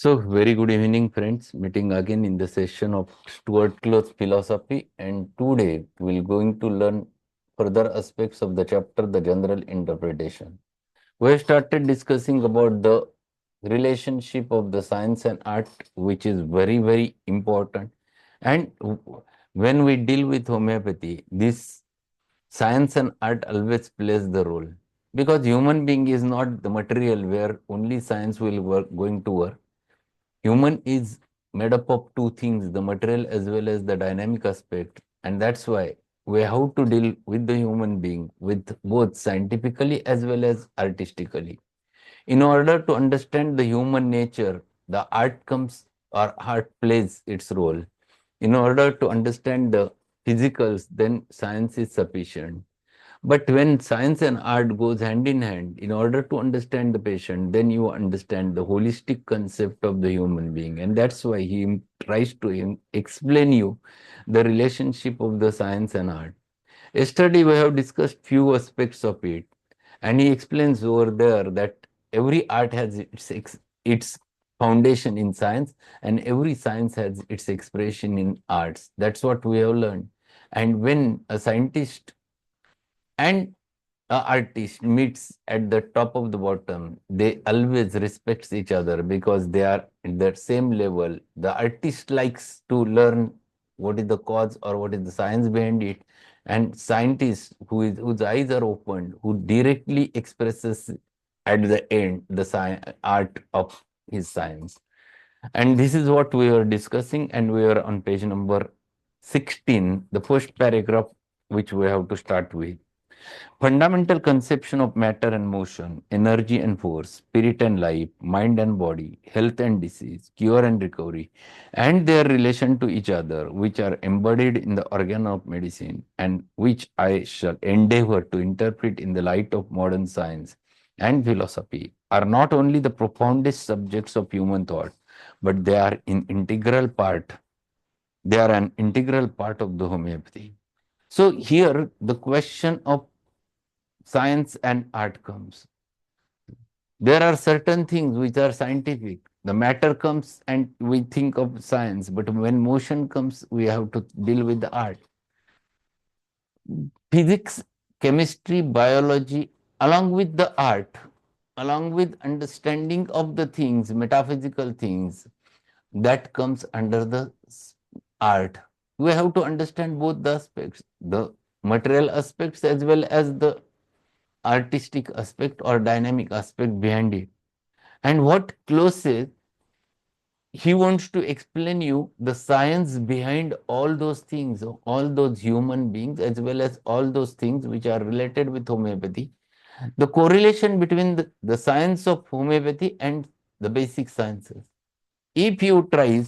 So, very good evening, friends. Meeting again in the session of Stuart Close Philosophy, and today we're going to learn further aspects of the chapter, the general interpretation. We have started discussing about the relationship of the science and art, which is very important. And when we deal with homeopathy, this science and art always plays the role because human being is not the material where only science will going to work. Human is made up of two things, the material as well as the dynamic aspect. And that's why we have to deal with the human being with both scientifically as well as artistically. In order to understand the human nature, the art comes or art plays its role. In order to understand the physicals, then science is sufficient. But when science and art goes hand in hand, in order to understand the patient, then you understand the holistic concept of the human being. And that's why he tries to explain you the relationship of the science and art. Yesterday, we have discussed few aspects of it. And he explains over there that every art has its foundation in science and every science has its expression in arts. That's what we have learned. And when a scientist and a artist meets at the top of the bottom, they always respect each other because they are at the same level. The artist likes to learn what is the cause or what is the science behind it, and scientist whose eyes are opened, who directly expresses at the end the art of his science. And this is what we are discussing, and we are on page number 16, the first paragraph which we have to start with. Fundamental conception of matter and motion, energy and force, spirit and life, mind and body, health and disease, cure and recovery, and their relation to each other, which are embodied in the organ of medicine, and which I shall endeavor to interpret in the light of modern science and philosophy, are not only the profoundest subjects of human thought, but they are an integral part. They are an integral part of the homeopathy. So here the question of science and art comes. There are certain things which are scientific. The matter comes and we think of science, but when motion comes, we have to deal with the art. Physics, chemistry, biology, along with the art, along with understanding of the things, metaphysical things, that comes under the art. We have to understand both the aspects, the material aspects as well as the artistic aspect or dynamic aspect behind it. And what Close says, he wants to explain you the science behind all those things, all those human beings, as well as all those things which are related with homeopathy. The correlation between the science of homeopathy and the basic sciences. If you try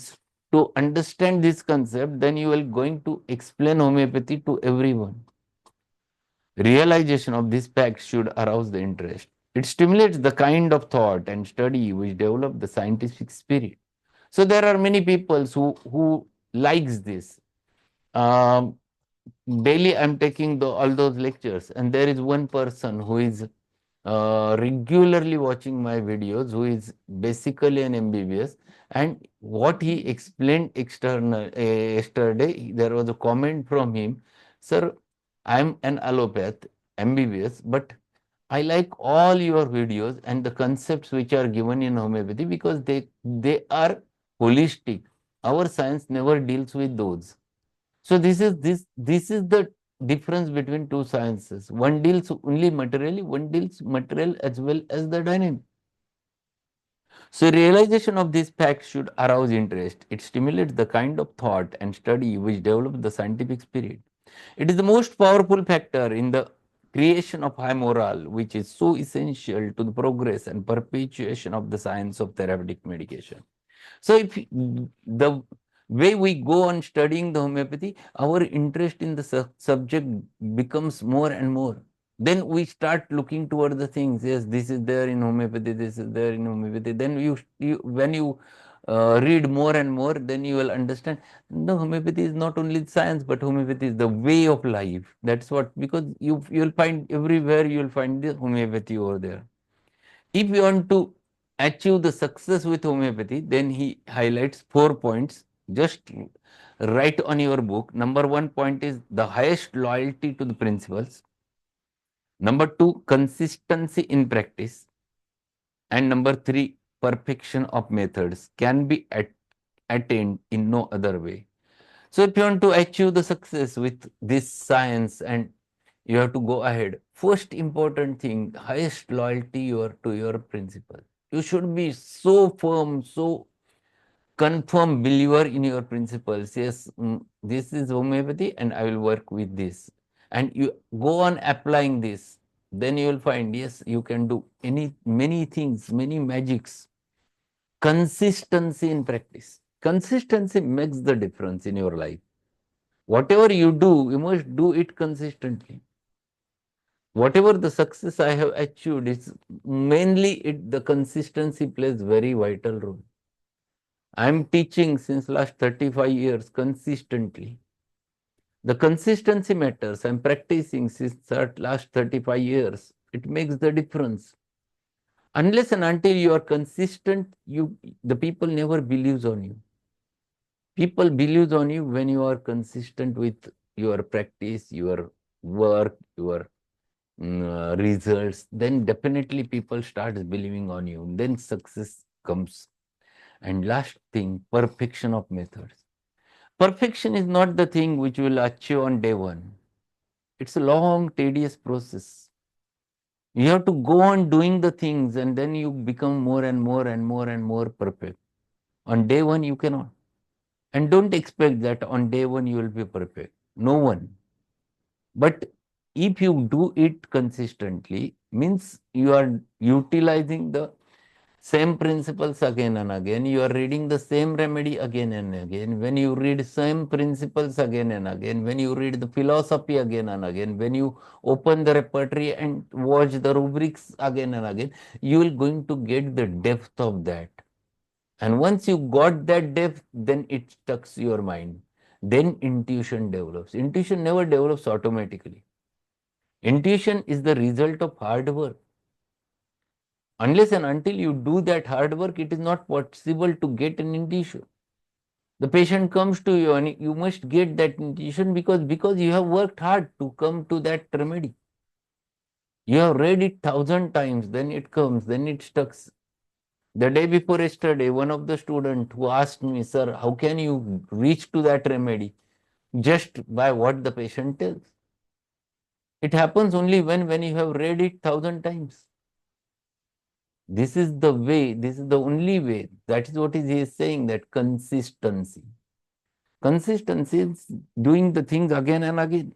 to understand this concept, then you are going to explain homeopathy to everyone. Realization of this fact should arouse the interest. It stimulates the kind of thought and study which develop the scientific spirit. So there are many people who likes this. Um, Daily I'm taking all those lectures, and there is one person who is regularly watching my videos, who is basically an MBBS. And what he explained yesterday, there was a comment from him, sir, I'm an allopath, MBBS, but I like all your videos and the concepts which are given in homeopathy because they are holistic. Our science never deals with those. So this is the difference between two sciences. One deals only materially, one deals material as well as the dynamic. So realization of this fact should arouse interest. It stimulates the kind of thought and study which develops the scientific spirit. It is the most powerful factor in the creation of high moral, which is so essential to the progress and perpetuation of the science of therapeutic medication. So if the way we go on studying the homeopathy, our interest in the subject becomes more and more. Then we start looking toward the things. Yes, this is there in homeopathy. This is there in homeopathy. Then when you read more and more, then you will understand. No, homeopathy is not only science, but homeopathy is the way of life. That's what, because you'll find everywhere you'll find the homeopathy over there. If you want to achieve the success with homeopathy, then he highlights 4 points. Just write on your book. Number 1 point is the highest loyalty to the principles. Number 2, consistency in practice. And number 3, perfection of methods can be attained in no other way. So if you want to achieve the success with this science, and you have to go ahead, first important thing, highest loyalty to your principle. You should be so firm, so confirm believer in your principles. Yes, this is homeopathy and I will work with this. And you go on applying this, then you will find, yes, you can do many things, many magics. Consistency in practice. Consistency makes the difference in your life. Whatever you do, you must do it consistently. Whatever the success I have achieved, is mainly the consistency plays very vital role. I am teaching since last 35 years consistently. The consistency matters. I am practicing since last 35 years. It makes the difference. Unless and until you are consistent, the people never believes on you. People believes on you when you are consistent with your practice, your work, your results. Then definitely people start believing on you. Then success comes. And last thing, perfection of methods. Perfection is not the thing which will achieve on day one. It's a long, tedious process. You have to go on doing the things and then you become more and more and more and more perfect. On day one, you cannot. And don't expect that on day one you will be perfect. No one. But if you do it consistently, means you are utilizing the same principles again and again. You are reading the same remedy again and again. When you read same principles again and again, when you read the philosophy again and again, when you open the repertory and watch the rubrics again and again, you will going to get the depth of that. And once you got that depth, then it stucks your mind. Then intuition develops. Intuition never develops automatically. Intuition is the result of hard work. Unless and until you do that hard work, it is not possible to get an intuition. The patient comes to you and you must get that intuition because you have worked hard to come to that remedy. You have read it 1,000 times, then it comes, then it stucks. The day before yesterday, one of the students who asked me, sir, how can you reach to that remedy? Just by what the patient tells. It happens only when you have read it 1,000 times. This is the way, this is the only way. That is what he is saying, that consistency. Consistency is doing the things again and again.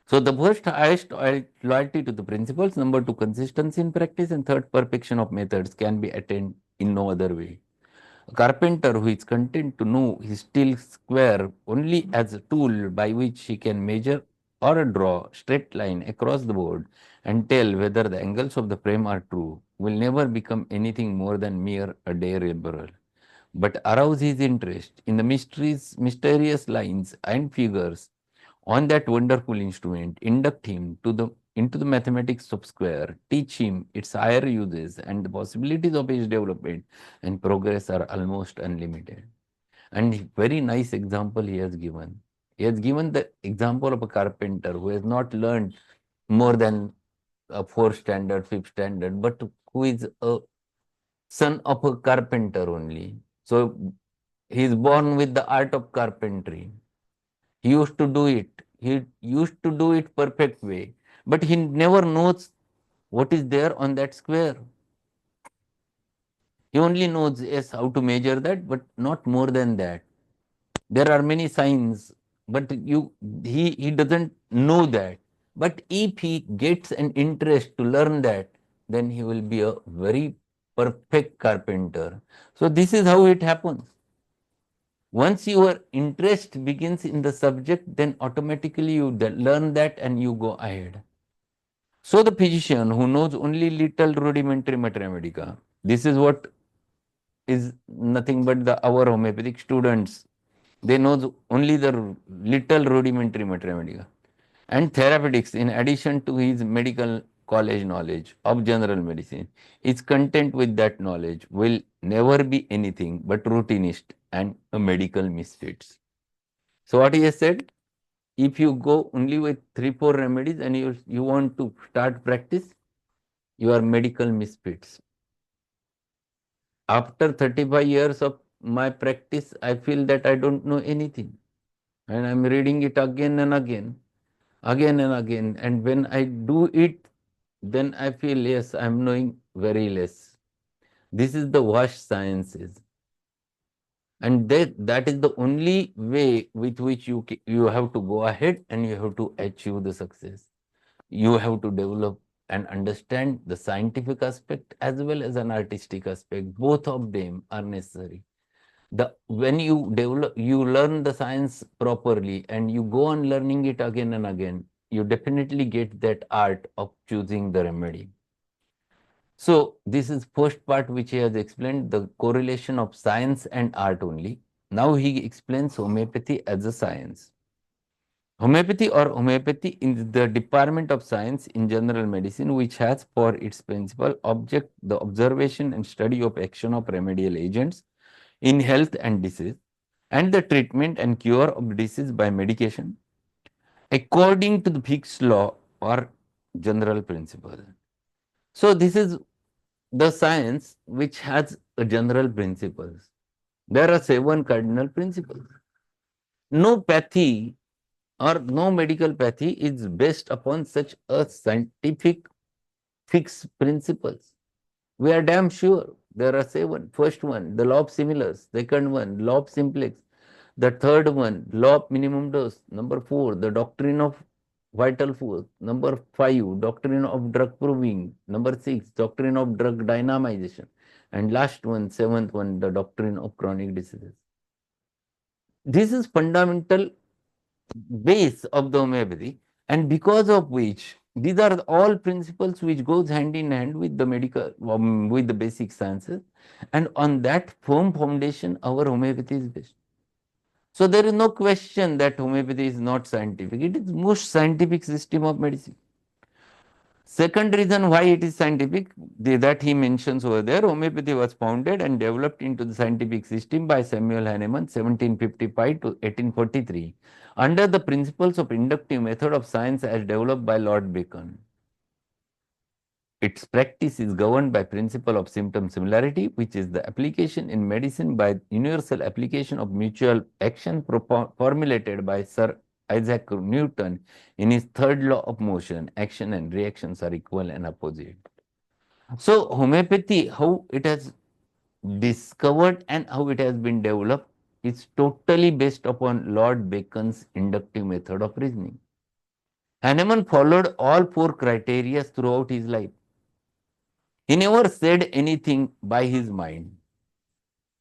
So the first, highest loyalty to the principles, number two, consistency in practice, and third, perfection of methods can be attained in no other way. A carpenter who is content to know his steel square only as a tool by which he can measure or draw straight line across the board and tell whether the angles of the frame are true will never become anything more than mere a day laborer, but arouse his interest in the mysterious lines and figures on that wonderful instrument, induct him into the mathematics of square, teach him its higher uses, and the possibilities of its development and progress are almost unlimited. And very nice example he has given. He has given the example of a carpenter who has not learned more than a fourth standard, fifth standard, but who is a son of a carpenter only. So he is born with the art of carpentry. He used to do it. He used to do it perfect way. But he never knows what is there on that square. He only knows, yes, how to measure that, but not more than that. There are many signs, but he doesn't know that. But if he gets an interest to learn that, then he will be a very perfect carpenter. So this is how it happens. Once your interest begins in the subject, then automatically you learn that and you go ahead. So the physician who knows only little rudimentary mathematica, this is what is nothing but our homeopathic students. They know only the little rudimentary mathematica and therapeutics in addition to his medical college knowledge of general medicine is content with that knowledge will never be anything but routinist and a medical misfits. So what he has said, if you go only with 3-4 remedies and you want to start practice, you are medical misfits. After 35 years of my practice, I feel that I don't know anything. And I'm reading it again and again, again and again. And when I do it, then I feel, yes, I'm knowing very less. This is the wash sciences. And that is the only way with which you have to go ahead and you have to achieve the success. You have to develop and understand the scientific aspect as well as an artistic aspect. Both of them are necessary. When you learn the science properly and you go on learning it again and again, you definitely get that art of choosing the remedy. So this is first part which he has explained, the correlation of science and art only. Now he explains homeopathy as a science. Homeopathy is the department of science in general medicine which has for its principal object the observation and study of action of remedial agents in health and disease and the treatment and cure of disease by medication according to the fixed law or general principle. So this is the science which has a general principles. There are 7 cardinal principles. No pathy or no medical pathy is based upon such a scientific fixed principles. We are damn sure there are 7. First one, the law of similars. Second one, law of simplex. The third one, law of minimum dose. Number 4, the doctrine of vital force. Number 5, doctrine of drug proving. Number 6, doctrine of drug dynamization. And last one, 7th one, the doctrine of chronic diseases. This is fundamental base of the homeopathy, and because of which these are all principles which goes hand in hand with the medical with the basic sciences, and on that firm foundation our homeopathy is based. So there is no question that homeopathy is not scientific. It is most scientific system of medicine. Second reason why it is scientific, that he mentions over there, homeopathy was founded and developed into the scientific system by Samuel Hahnemann 1755 to 1843 under the principles of inductive method of science as developed by Lord Bacon. Its practice is governed by principle of symptom similarity, which is the application in medicine by universal application of mutual action formulated by Sir Isaac Newton in his third law of motion. Action and reactions are equal and opposite. So homeopathy, how it has discovered and how it has been developed, is totally based upon Lord Bacon's inductive method of reasoning. Hahnemann followed all 4 criteria throughout his life. He never said anything by his mind.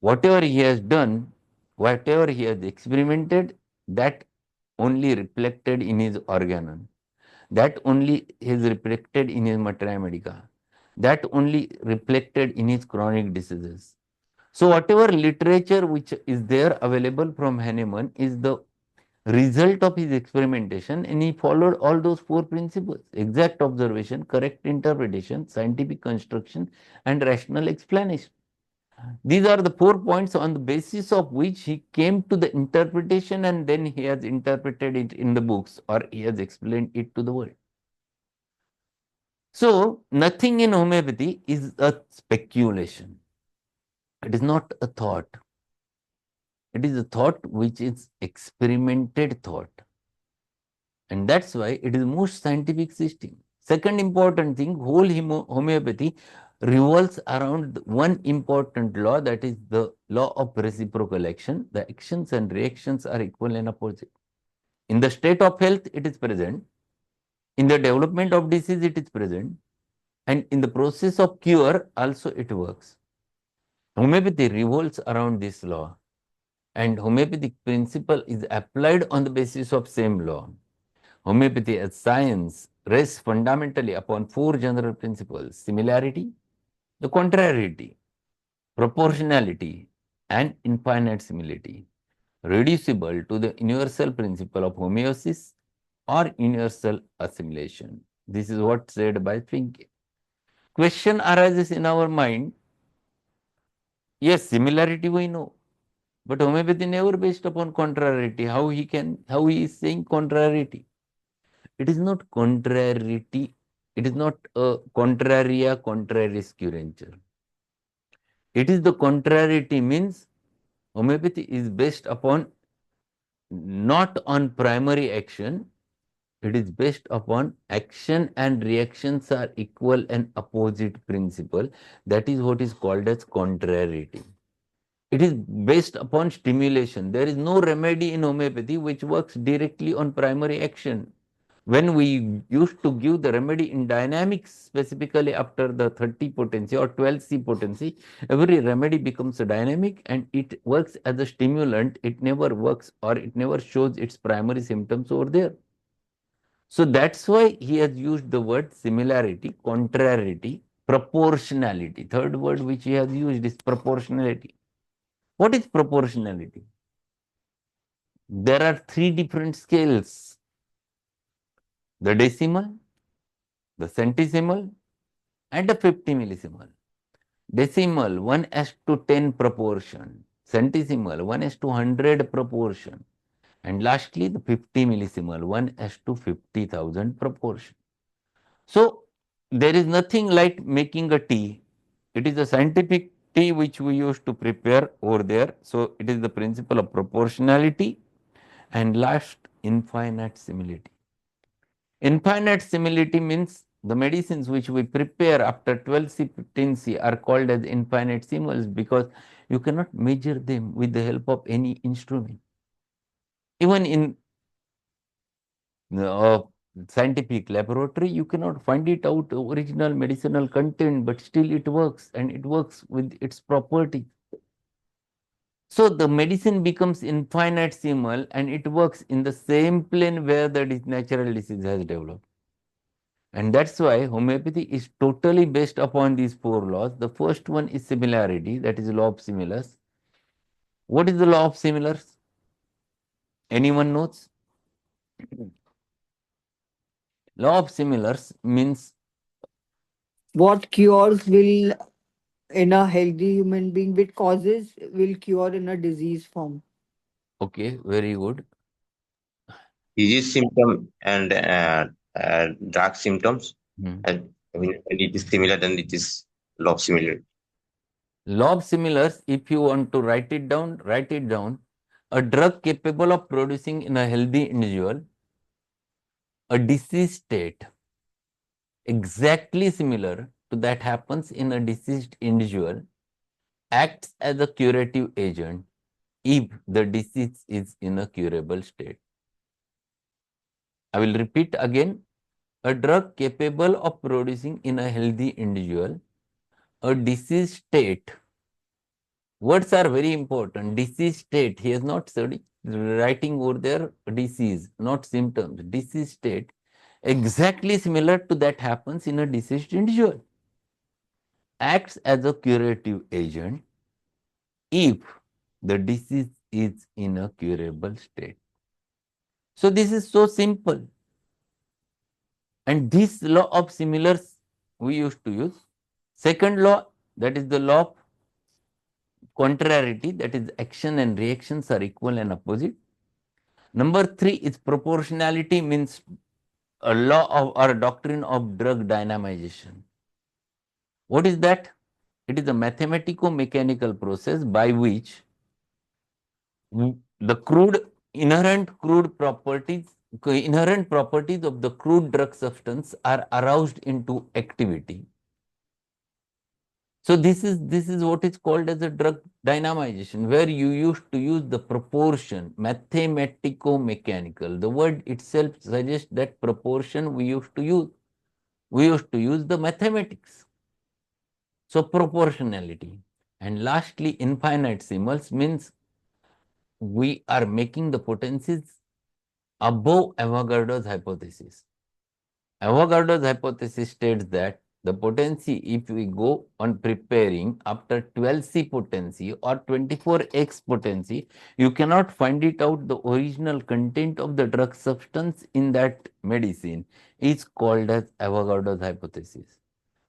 Whatever he has done, whatever he has experimented, that only reflected in his Organon. That only is reflected in his Materia Medica. That only reflected in his chronic diseases. So whatever literature which is there available from Hahnemann is the result of his experimentation, and he followed all those 4 principles: exact observation, correct interpretation, scientific construction, and rational explanation. These are the 4 points on the basis of which he came to the interpretation, and then he has interpreted it in the books or he has explained it to the world. So nothing in homeopathy is a speculation. It is not a thought. It is a thought which is experimented thought. And that's why it is most scientific system. Second important thing, whole homeopathy revolves around one important law, that is the law of reciprocal action. The actions and reactions are equal and opposite. In the state of health, it is present. In the development of disease, it is present. And in the process of cure, also it works. Homeopathy revolves around this law. And homeopathic principle is applied on the basis of same law. Homeopathy as science rests fundamentally upon 4 general principles: similarity, the contrariety, proportionality, and infinite similitude, reducible to the universal principle of homeostasis or universal assimilation. This is what said by Finke. Question arises in our mind. Yes, similarity we know, but homeopathy never based upon contrariety. How he is saying contrariety? It is not contrariety. It is not a contraria contraris curenture. It is the contrariety means homeopathy is based upon not on primary action. It is based upon action and reactions are equal and opposite principle. That is what is called as contrariety. It is based upon stimulation. There is no remedy in homeopathy which works directly on primary action. When we used to give the remedy in dynamics, specifically after the 30 potency or 12C potency, every remedy becomes a dynamic and it works as a stimulant. It never works or it never shows its primary symptoms over there. So that's why he has used the word similarity, contrariety, proportionality. Third word which he has used is proportionality. What is proportionality? There are three different scales: the decimal, the centesimal, and the 50 millisimal. Decimal 1:10 proportion, centesimal 1:100 proportion, and lastly the 50 millisimal 1:50,000 proportion. So there is nothing like making a tea. It is a scientific tea which we used to prepare over there. So it is the principle of proportionality. And last, infinite simility. Infinite simility means the medicines which we prepare after 12C, 15C are called as infinite similes because you cannot measure them with the help of any instrument. Even in scientific laboratory, you cannot find it out original medicinal content, but still it works and it works with its property. So the medicine becomes infinitesimal and it works in the same plane where the natural disease has developed. And that's why homeopathy is totally based upon these four laws. The first one is similarity, that is law of similars. What is the law of similars? Anyone knows? Law of similars means, What cures will in a healthy human being, which causes will cure in a disease form. okay, very good. Disease symptom and drug symptoms. Hmm. And when it is similar, then it is law of similarity. Law of similars, if you want to write it down, write it down. A drug capable of producing in a healthy individual a disease state exactly similar to that happens in a deceased individual acts as a curative agent if the disease is in a curable state. I will repeat again. A drug capable of producing in a healthy individual a disease state. Words are very important. Disease state. He has not studied writing over there disease, not symptoms. Disease state exactly similar to that happens in a deceased individual. Acts as a curative agent if the disease is in a curable state. So this is so simple. And this law of similars we used to use. Second law, that is the law of contrariety, that is action and reactions are equal and opposite. Number three is proportionality, means a law of or a doctrine of drug dynamization. What is that? It is a mathematico-mechanical process by which the inherent properties of the crude drug substance are aroused into activity. So this is what is called as a drug dynamization, where you used to use the proportion, mathematico-mechanical. The word itself suggests that proportion we used to use. We used to use the mathematics. So proportionality. And lastly, infinitesimals means we are making the potencies above Avogadro's hypothesis. Avogadro's hypothesis states that The potency, if we go on preparing after 12C potency or 24X potency, you cannot find it out. The original content of the drug substance in that medicine is called as Avogadro's hypothesis.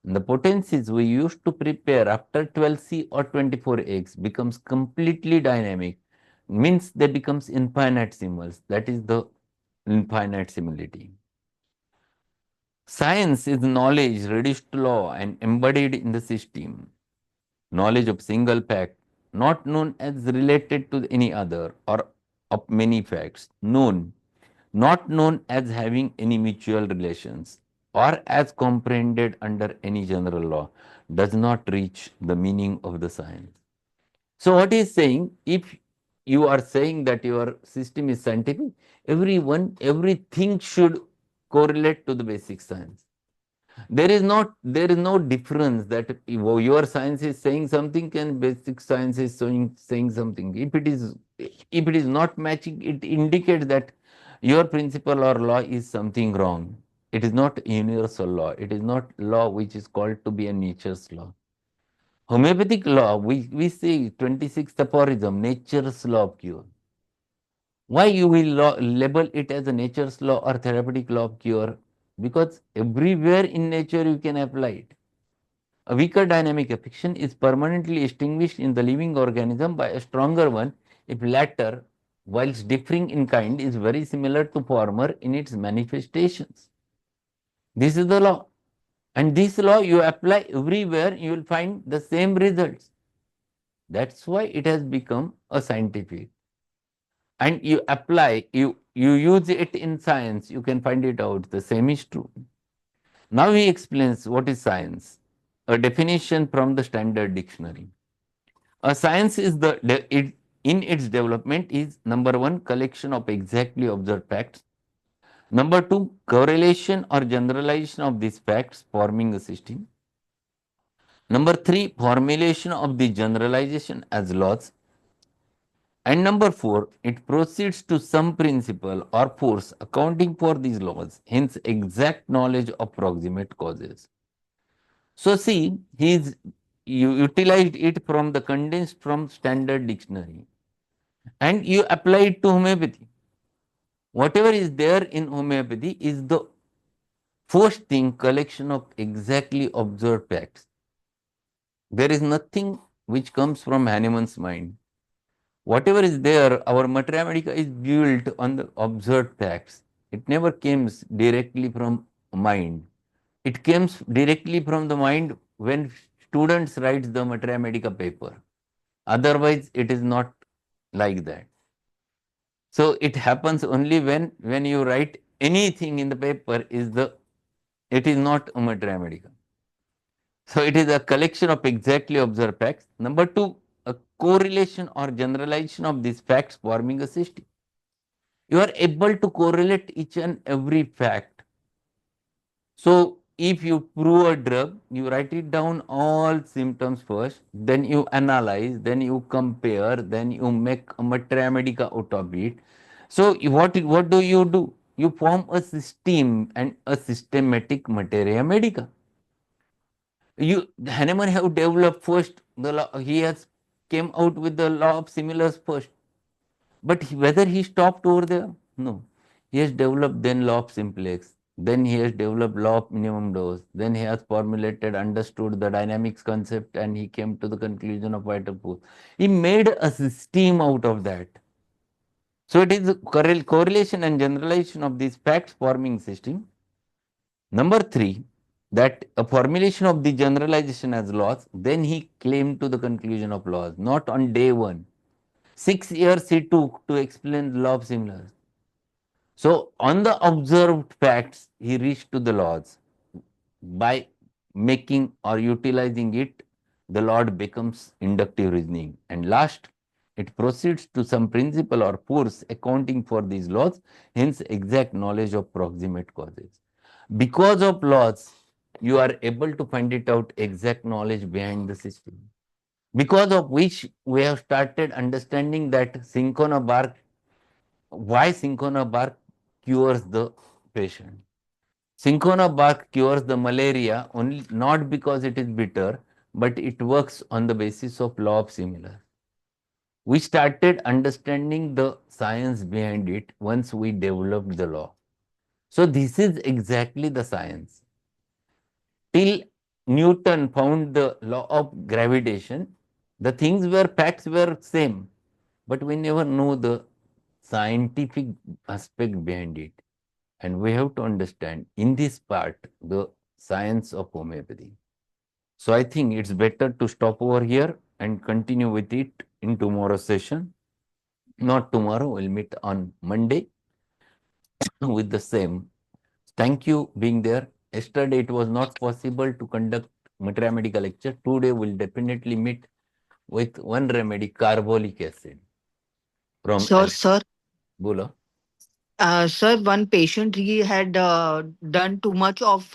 And the potencies we used to prepare after 12C or 24X becomes completely dynamic, means they becomes infinitesimals. That is the infinitesimality. Science is knowledge reduced to law and embodied in the system. Knowledge of single fact, not known as related to any other, or of many facts, known, not known as having any mutual relations, or as comprehended under any general law, does not reach the meaning of the science. So what is saying, if you are saying that your system is scientific, everything should correlate to the basic science. There is no difference that your science is saying something and basic science is saying something. If it is not matching, it indicates that your principle or law is something wrong. It is not universal law. It is not law which is called to be a nature's law. Homeopathic law, we say 26th aphorism, nature's law of cure. Why you will label it as a nature's law or therapeutic law of cure? Because everywhere in nature you can apply it. A weaker dynamic affection is permanently extinguished in the living organism by a stronger one if latter, whilst differing in kind, is very similar to former in its manifestations. This is the law. And this law you apply everywhere, you will find the same results. That's why it has become a scientific. And you apply, you use it in science, you can find it out. The same is true. Now he explains what is science. A definition from the standard dictionary. A science is in its development is number one, collection of exactly observed facts. Number two, correlation or generalization of these facts forming a system. Number three, formulation of the generalization as laws. And number four, it proceeds to some principle or force accounting for these laws, hence exact knowledge of proximate causes. So see, you utilized it from the condensed from standard dictionary and you apply it to homeopathy. Whatever is there in homeopathy is the first thing, collection of exactly observed facts. There is nothing which comes from Hahnemann's mind. Whatever is there, our Materia Medica is built on the observed facts. It never comes directly from mind. It comes directly from the mind when students write the Materia Medica paper. Otherwise, it is not like that. So it happens only when you write anything in the paper it is not a Materia Medica. So it is a collection of exactly observed facts. Number two, a correlation or generalization of these facts forming a system. You are able to correlate each and every fact. So if you prove a drug, you write it down all symptoms first, then you analyze, then you compare, then you make a Materia Medica out of it. So what do? You form a system and a systematic Materia Medica. Hahnemann have developed first the law, he has came out with the law of similars first. But whether he stopped over there? No. He has developed then law of simplex. Then he has developed law of minimum dose. Then he has formulated, understood the dynamics concept, and he came to the conclusion of vital force. He made a system out of that. So it is a correlation and generalization of these facts forming system. Number three, that a formulation of the generalization as laws, then he came to the conclusion of laws, not on day one. 6 years he took to explain the law of similars. So, on the observed facts, he reached to the laws. By making or utilizing it, the law becomes inductive reasoning. And last, it proceeds to some principle or force accounting for these laws, hence exact knowledge of proximate causes. Because of laws, you are able to find it out exact knowledge behind the system. Because of which we have started understanding that cinchona bark, why cinchona bark cures the patient. Cinchona bark cures the malaria only not because it is bitter, but it works on the basis of law of similar. We started understanding the science behind it once we developed the law. So this is exactly the science. Till Newton found the law of gravitation, the things were facts were same, but we never know the scientific aspect behind it. And we have to understand in this part the science of homeopathy. So I think it's better to stop over here and continue with it in tomorrow's session. Not tomorrow, we'll meet on Monday with the same. Thank you being there. Yesterday it was not possible to conduct mathematical lecture. Today we'll definitely meet with one remedy, carbolic acid from Sir, Bula. sir, one patient, he had done too much of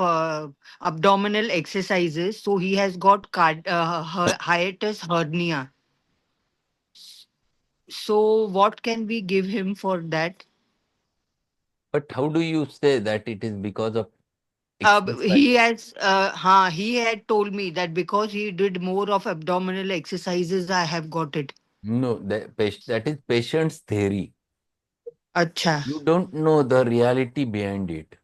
abdominal exercises, so he has got hiatus hernia. So, what can we give him for that? But how do you say that it is because of exercise? He had told me that because he did more of abdominal exercises, I have got it. No, that is patient's theory. Acha. You don't know the reality behind it.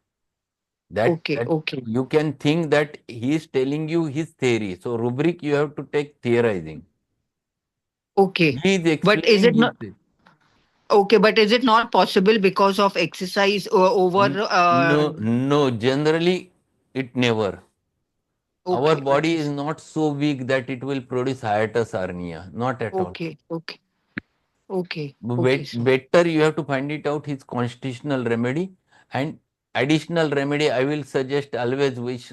Okay, That okay, you can think that he is telling you his theory. So rubric you have to take theorizing. okay. He is But is explaining it his not theory. okay? But is it not possible because of exercise over? No, generally it never. Our Okay, body okay, is not so weak that it will produce hiatus hernia. Not at all. okay, okay, okay, okay, sir. Better you have to find it out his constitutional remedy, and additional remedy I will suggest always, which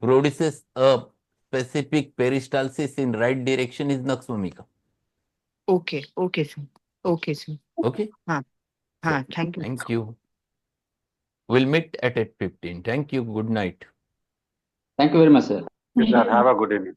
produces a specific peristalsis in right direction, is Naxvamika. Okay, okay, sir. Okay, sir. Okay. Huh, Yeah. huh. Thank you. Thank you. We'll meet at 8:15. Thank you. Good night. Thank you very much, sir. Yes, sir. Have a good evening.